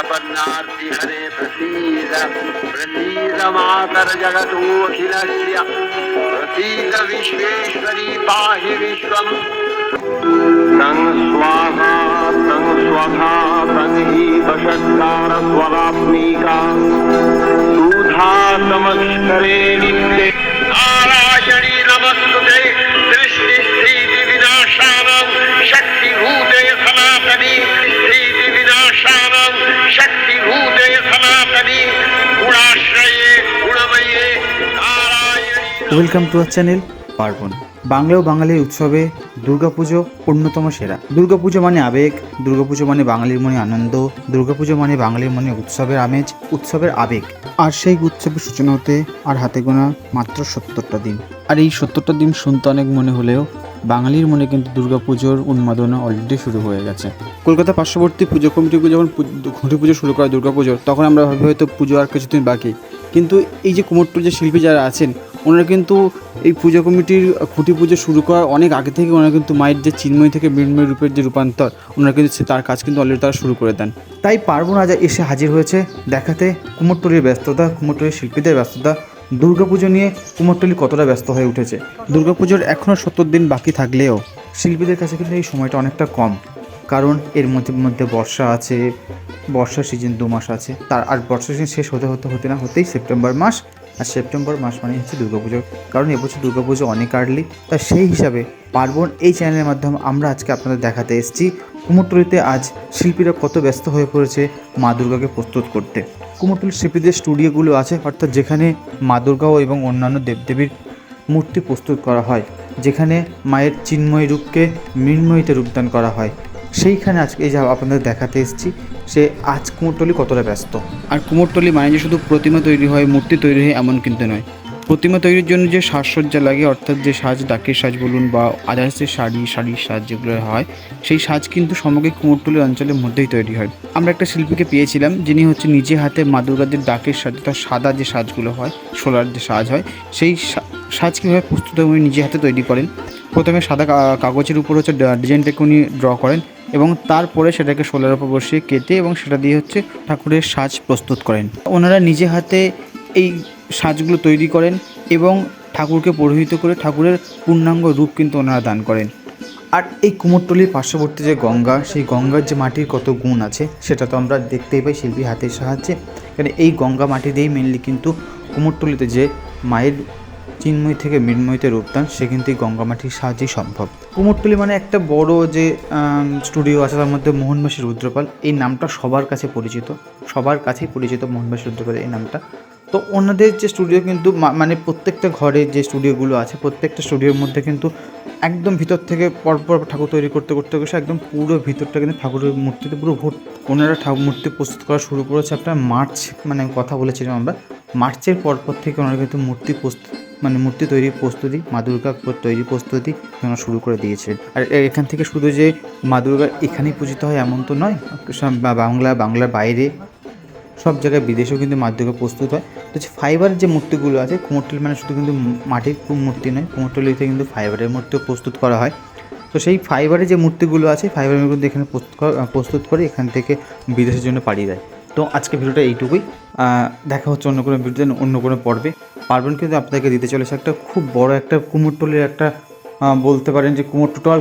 प्रपन्नार्ति हरे प्रसीद प्रसीद मातर जगतोऽखिलस्य प्रसीद विश्वेश्वरी पाहि विश्वम् तं स्वाहा तं स्वधा तं हि वषट्कार स्वरात्मिका सुधा समक्षरे नित्ये नारायणी नमस्तुते सृष्टि स्थिति विनाशानां शक्तिभूते सनातनी स्थिति विनाशानां शक्तिभूते सनातनी गुणाश्रये गुणमये नारायणी। Welcome to our channel Parbon. Bangla ও বাঙালির উৎসবে দুর্গাপুজো অন্যতম সেরা। দুর্গাপুজো মানে আবেগ, দুর্গাপুজো মানে বাঙালির মনে আনন্দ, দুর্গাপুজো মানে বাঙালির মনে উৎসবের আমেজ, উৎসবের আবেগ। আর সেই উৎসবের সূচনা হতে আর হাতে গোনা মাত্র 70টা দিন। আর এই 70টা দিন শুনতে অনেক মনে হলেও বাঙালির মনে কিন্তু দুর্গাপুজোর উন্মাদনা অলরেডি শুরু হয়ে গেছে। কলকাতা পার্শ্ববর্তী পুজো কমিটিগুলো যখন ঘুঁটি পুজো শুরু করে দুর্গাপুজোর, তখন আমরা ভাবি হয়তো পুজো আর কিছুদিন বাকি। কিন্তু এই যে কুমোরটুলির যে শিল্পী যারা আছেন, ওনারা কিন্তু এই পুজো কমিটির খুঁটি পুজো শুরু করার অনেক আগে থেকে ওনারা কিন্তু মায়ের যে চিন্ময় থেকে মৃন্ময় রূপের যে রূপান্তর, ওনারা কিন্তু তার কাজ কিন্তু অলরেডি তারা শুরু করে দেন। তাই পার্বণ আজ এসে হাজির হয়েছে দেখাতে কুমোরটুলির ব্যস্ততা, কুমোরটুলির শিল্পীদের ব্যস্ততা, দুর্গাপুজো নিয়ে কুমোরটুলি কতটা ব্যস্ত হয়ে উঠেছে। দুর্গাপুজোর এখনও 70 দিন বাকি থাকলেও শিল্পীদের কাছে কিন্তু এই সময়টা অনেকটা কম, কারণ এর মধ্যে বর্ষা আছে, বর্ষার সিজন 2 মাস আছে, তার আর বর্ষা সিজন শেষ হতেই সেপ্টেম্বর মাস, আর সেপ্টেম্বর মাস মানে হচ্ছে দুর্গাপুজো। কারণ এবছর দুর্গাপুজো অনেক আর্লি, তা সেই হিসাবে পার্বণ এই চ্যানেলের মাধ্যমে আমরা আজকে আপনাদের দেখাতে এসেছি কুমোরটুলিতে আজ শিল্পীরা কত ব্যস্ত হয়ে পড়েছে মা দুর্গাকে প্রস্তুত করতে। কুমোরটুলির শিল্পীদের স্টুডিওগুলো আছে, অর্থাৎ যেখানে মা দুর্গা এবং অন্যান্য দেবদেবীর মূর্তি প্রস্তুত করা হয়, যেখানে মায়ের চিন্ময় রূপকে মৃন্ময়ীতে রূপদান করা হয়, সেইখানে আজকে এই যা আপনাদের দেখাতে এসেছি সে আজ কুমোরটুলি কতটা ব্যস্ত। আর কুমোরটুলি মানে যে শুধু প্রতিমা তৈরি হয়, মূর্তি তৈরি হয় এমন কিন্তু নয়। প্রতিমা তৈরির জন্য যে সাজসজ্জা লাগে, অর্থাৎ যে সাজ, ডাকের সাজ বলুন বা আদার্স যে শাড়ির সাজ যেগুলো হয়, সেই সাজ কিন্তু সমগ্র কুমোরটুলি অঞ্চলের মধ্যেই তৈরি হয়। আমরা একটা শিল্পীকে পেয়েছিলাম যিনি হচ্ছে নিজে হাতে মা দুর্গাদের ডাকের সাজ, তার সাদা যে সাজগুলো হয়, শোলার যে সাজ হয়, সেই সাজ কীভাবে প্রস্তুত হয় উনি নিজে হাতে তৈরি করেন। প্রথমে সাদা কাগজের উপর হচ্ছে ডিজাইনটাকে উনি ড্র করেন এবং তারপরে সেটাকে শোলার উপর বসিয়ে কেটে এবং সেটা দিয়ে হচ্ছে ঠাকুরের সাজ প্রস্তুত করেন। ওনারা নিজে হাতে এই সাজগুলো তৈরি করেন এবং ঠাকুরকে পরিহিত করে ঠাকুরের পূর্ণাঙ্গ রূপ কিন্তু ওনারা দান করেন। আর এই কুমোরটুলির পার্শ্ববর্তী যে গঙ্গা, সেই গঙ্গার যে মাটির কত গুণ আছে সেটা তো আমরা দেখতেই পাই শিল্পী হাতের সাহায্যে। কারণ এই গঙ্গা মাটি দিয়েই মেনলি কিন্তু কুমোরটুলিতে যে মায়ের চিন্ময় থেকে মৃন্ময়ীতে রূপদান, সে কিন্তু এই গঙ্গামাটির সাহায্যেই সম্ভব। কুমোরটুলি মানে একটা বড় যে স্টুডিও আছে, তার মধ্যে মোহনবাসী রুদ্রপাল এই নামটা সবার কাছেই পরিচিত মোহনবাসী রুদ্রপাল এই নামটা। তো ওনাদের যে স্টুডিও কিন্তু মানে প্রত্যেকটা ঘরে যে স্টুডিওগুলো আছে, প্রত্যেকটা স্টুডিওর মধ্যে কিন্তু একদম ভিতর থেকে পরপর ঠাকুর তৈরি করতে বসে একদম পুরো ভিতরটা কিন্তু ঠাকুরের মূর্তিতে পুরো ওনারা মূর্তি প্রস্তুত করা শুরু করেছে আপনার মার্চ, মানে কথা বলেছিলাম আমরা মার্চের পরপর থেকে ওনারা কিন্তু মূর্তি তৈরির প্রস্তুতি, মা দুর্গা তৈরির প্রস্তুতি ওনারা শুরু করে দিয়েছে। আর এখান থেকে শুধু যে মা দুর্গা এখানেই পূজিত হয় এমন তো নয়, বাংলার বাইরে সব জায়গায় বিদেশেও কিন্তু মা দুর্গা প্রস্তুত হয়। তো ফাইবারের যে মূর্তিগুলো আছে, কুমোরটুলি মানে শুধু কিন্তু মাটির মূর্তি নয়, কুমোরটুলিতে কিন্তু ফাইবারের মূর্তিও প্রস্তুত করা হয়। তো সেই ফাইবারের যে মূর্তিগুলো আছে, ফাইবারের মূর্তি এখানে প্রস্তুত করে এখান থেকে বিদেশের জন্য পাঠিয়ে দেয়। তো আজকে ভিডিওটা এইটুকুই, দেখা হচ্ছে অন্য কোনো ভিডিওতে, অন্য কোনো পর্বে। পার্বণ কিন্তু আপনাদেরকে দিতে চলেছে একটা খুব বড় একটা কুমোরটুলির একটা বলতে পারেন যে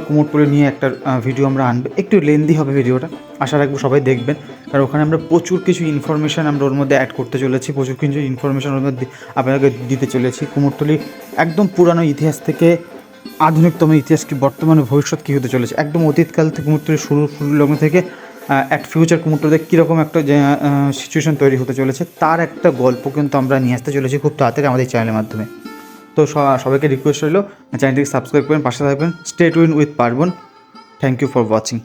কুমোরটুলি নিয়ে একটা ভিডিও আমরা আনবে। একটু লেন্দি হবে ভিডিওটা, আশা রাখবো সবাই দেখবেন, কারণ ওখানে আমরা প্রচুর কিছু ইনফরমেশান আমরা ওর মধ্যে অ্যাড করতে চলেছি, প্রচুর কিছু ইনফরমেশান ওর মধ্যে আপনাদেরকে দিতে চলেছি। কুমোরটুলি একদম পুরানো ইতিহাস থেকে আধুনিকতম ইতিহাস কি, বর্তমানে ভবিষ্যৎ কী হতে চলেছে, একদম অতীতকাল থেকে কুমোরটুলির শুরু লগ্ন থেকে অ্যাট ফিউচার কুমোরটুলিতে কীরকম একটা সিচুয়েশন তৈরি হতে চলেছে, তার একটা গল্প কিন্তু আমরা নিয়ে আসতে চলেছি খুব তাড়াতাড়ি আমাদের চ্যানেলের মাধ্যমে। তো সবাইকে রিকোয়েস্ট রইল চ্যানেলটিকে সাবস্ক্রাইব করেন, পাশে থাকবেন। Stay tuned with Parbon. Thank you for watching.